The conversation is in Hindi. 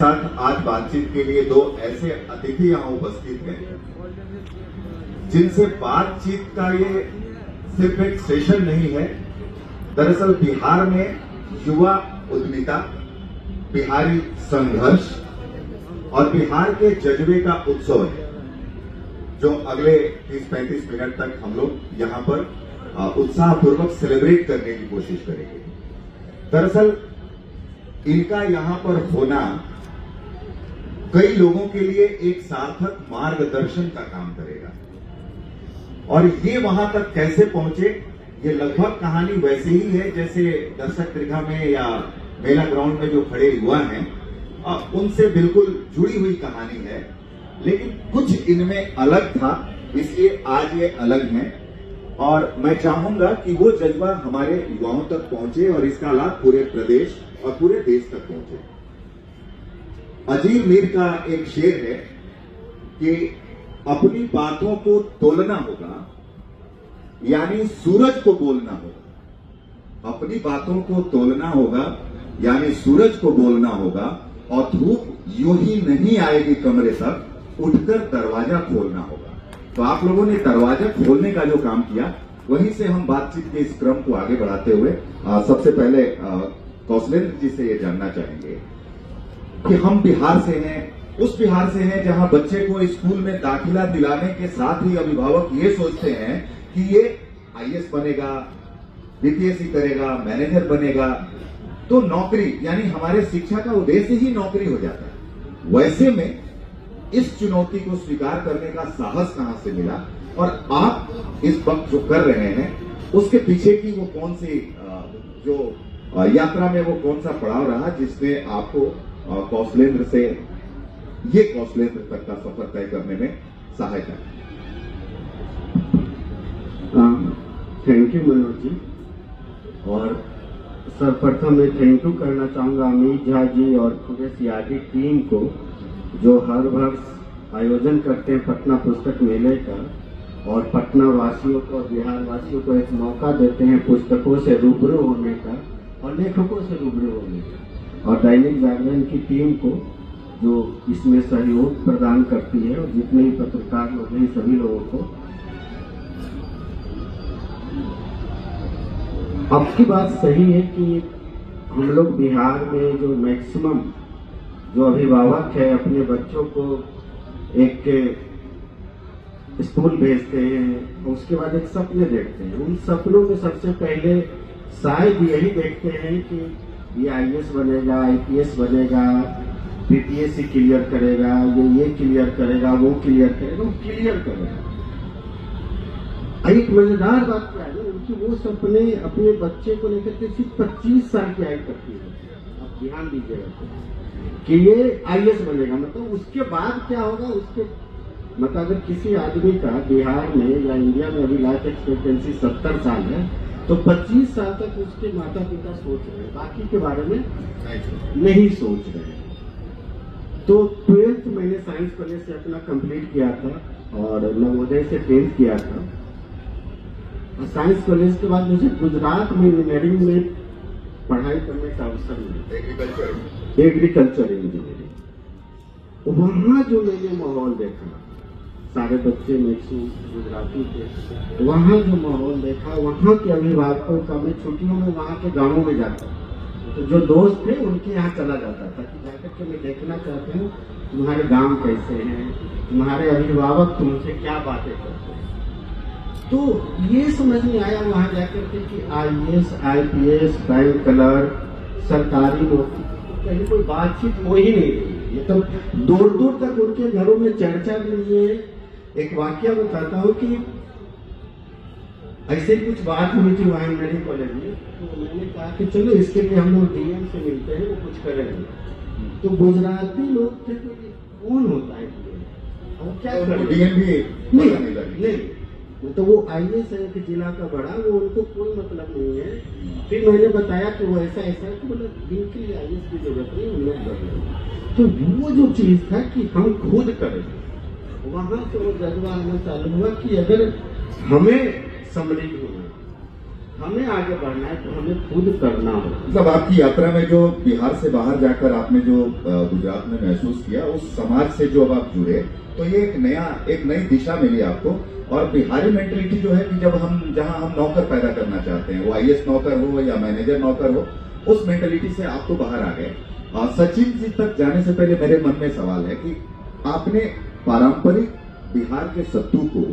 साथ आज बातचीत के लिए दो ऐसे अतिथि यहाँ उपस्थित हैं जिनसे बातचीत का ये सिर्फ एक सेशन नहीं है। दरअसल बिहार में युवा उद्यमिता, बिहारी संघर्ष और बिहार के जज्बे का उत्सव है, जो अगले 30-35 मिनट तक हम लोग यहाँ पर उत्साहपूर्वक सेलिब्रेट करने की कोशिश करेंगे। दरअसल इनका यहाँ पर होना कई लोगों के लिए एक सार्थक मार्गदर्शन का काम करेगा, और ये वहां तक कैसे पहुंचे, ये लगभग कहानी वैसे ही है जैसे दर्शक दीर्घा में या मेला ग्राउंड में जो खड़े युवा हैं उनसे बिल्कुल जुड़ी हुई कहानी है, लेकिन कुछ इनमें अलग था, इसलिए आज ये अलग हैं। और मैं चाहूंगा कि वो जज्बा हमारे युवाओं तक पहुंचे और इसका लाभ पूरे प्रदेश और पूरे देश तक पहुंचे। अजीर मीर का एक शेर है कि अपनी बातों को तोलना होगा, यानी सूरज को बोलना होगा। अपनी बातों को तोलना होगा यानी सूरज को बोलना होगा, और धूप यूं ही नहीं आएगी कमरे तक, उठकर दरवाजा खोलना होगा। तो आप लोगों ने दरवाजा खोलने का जो काम किया, वहीं से हम बातचीत के इस क्रम को आगे बढ़ाते हुए सबसे पहले कौशलेंद्र जी से ये जानना चाहेंगे कि हम बिहार से हैं, उस बिहार से हैं जहां बच्चे को स्कूल में दाखिला दिलाने के साथ ही अभिभावक ये सोचते हैं कि ये आईएएस बनेगा, बीपीएससी करेगा, मैनेजर बनेगा, तो नौकरी, यानी हमारे शिक्षा का उद्देश्य ही नौकरी हो जाता है। वैसे में इस चुनौती को स्वीकार करने का साहस कहां से मिला, और आप इस वक्त जो कर रहे हैं उसके पीछे की वो कौन सी जो यात्रा में वो कौन सा पड़ाव रहा जिसने आपको कौशलेंद्र से ये कौशलेंद्र तक का सफर तय करने में सहायता? Thank you Manoj ji. और सर्वप्रथम मैं थैंक यू करना चाहूंगा अमित झा जी और पूरे सीआरडी टीम को, जो हर वर्ष आयोजन करते हैं पटना पुस्तक मेले का, और पटना वासियों को, बिहार वासियों को एक मौका देते हैं पुस्तकों से रूबरू होने का और लेखकों से रूबरू होने का, और दैनिक जागरण की टीम को जो इसमें सहयोग प्रदान करती है, और जितने भी पत्रकार लोग हैं सभी लोगों को। आपकी बात सही है कि हम लोग बिहार में जो मैक्सिमम जो अभिभावक है अपने बच्चों को एक स्कूल भेजते हैं, उसके बाद एक सपने देखते हैं। उन सपनों में सबसे पहले शायद यही देखते हैं कि ये आईएएस बनेगा, आईपीएस बनेगा, बीपीएससी क्लियर करेगा, ये क्लियर करेगा, वो क्लियर करेगा, वो क्लियर करेगा। एक मजेदार बात क्या है, उनकी वो सपने अपने बच्चे को लेकर के सिर्फ 25 साल की आयु तक की होती है। आप ध्यान दीजिएगा कि ये आईएएस बनेगा, मतलब उसके बाद क्या होगा, उसके मतलब अगर किसी आदमी का बिहार में या इंडिया में अभी लाइफ एक्सपेक्टेंसी 70 साल है, तो 25 साल तक उसके माता पिता सोच रहे हैं, बाकी के बारे में नहीं सोच रहे हैं। तो 12th मैंने साइंस कॉलेज से अपना कंप्लीट किया था और नवोदय से 10th किया था। और साइंस कॉलेज के बाद मुझे गुजरात में इंजीनियरिंग में पढ़ाई करने का अवसर मिला, एग्रीकल्चर इंजीनियरिंग। वहां जो मैंने माहौल देखा, सारे बच्चे मैक्सिमम गुजराती थे, वहाँ जो माहौल देखा, वहाँ के अभिभावकों का, मैं छुट्टियों में वहाँ के गांवों में जाता, तो जो दोस्त थे उनके यहाँ चला जाता था कि जाकर के मैं देखना चाहती हूँ तुम्हारे गांव कैसे हैं, तुम्हारे अभिभावक तुमसे क्या बातें करते हैं। तो ये समझ में आया वहाँ जाकर के कि आईएएस, आईपीएस, बैंक क्लर्क, सरकारी नौकरी, कहीं कोई बातचीत हो ही नहीं रही। ये तो दूर दूर तक उनके घरों में चर्चा भी नहीं है। एक वाक्य बताता हूँ कि ऐसे कुछ बात हुई थी वहाँ इंजीनियरिंग कॉलेज में, तो मैंने कहा कि चलो इसके लिए हम लोग डीएम से मिलते हैं, वो कुछ करेंगे। तो गुजराती लोग थे, तो कौन होता है डीएम, और क्या डीएम भी नहीं, तो वो आईएएस है कि जिला का बड़ा, वो उनको कोई मतलब नहीं है। फिर मैंने बताया कि वो ऐसा ऐसा है, तो बोला जिनके लिए आईएएस की जरूरत नहीं उन लोग कर रहे। तो वो जो चीज था कि हम खुद करेंगे, वहां से वो जज्बा आना चालू हुआ कि अगर हमें सम्मिलित होना, हमें आगे बढ़ना है तो हमें खुद करना होगा। मतलब आपकी यात्रा में जो बिहार से बाहर जाकर आपने जो गुजरात में महसूस किया, उस समाज से जो अब आप जुड़े, तो ये एक नई दिशा मिली आपको। और बिहारी मेंटेलिटी जो है कि जहां हम नौकर पैदा करना चाहते हैं, वो आईएएस नौकर हो या मैनेजर नौकर हो, उस मेंटेलिटी से आप तो बाहर आ गए। सचिन जी तक जाने से पहले मेरे मन में सवाल है कि आपने पारंपरिक बिहार के सत्तू को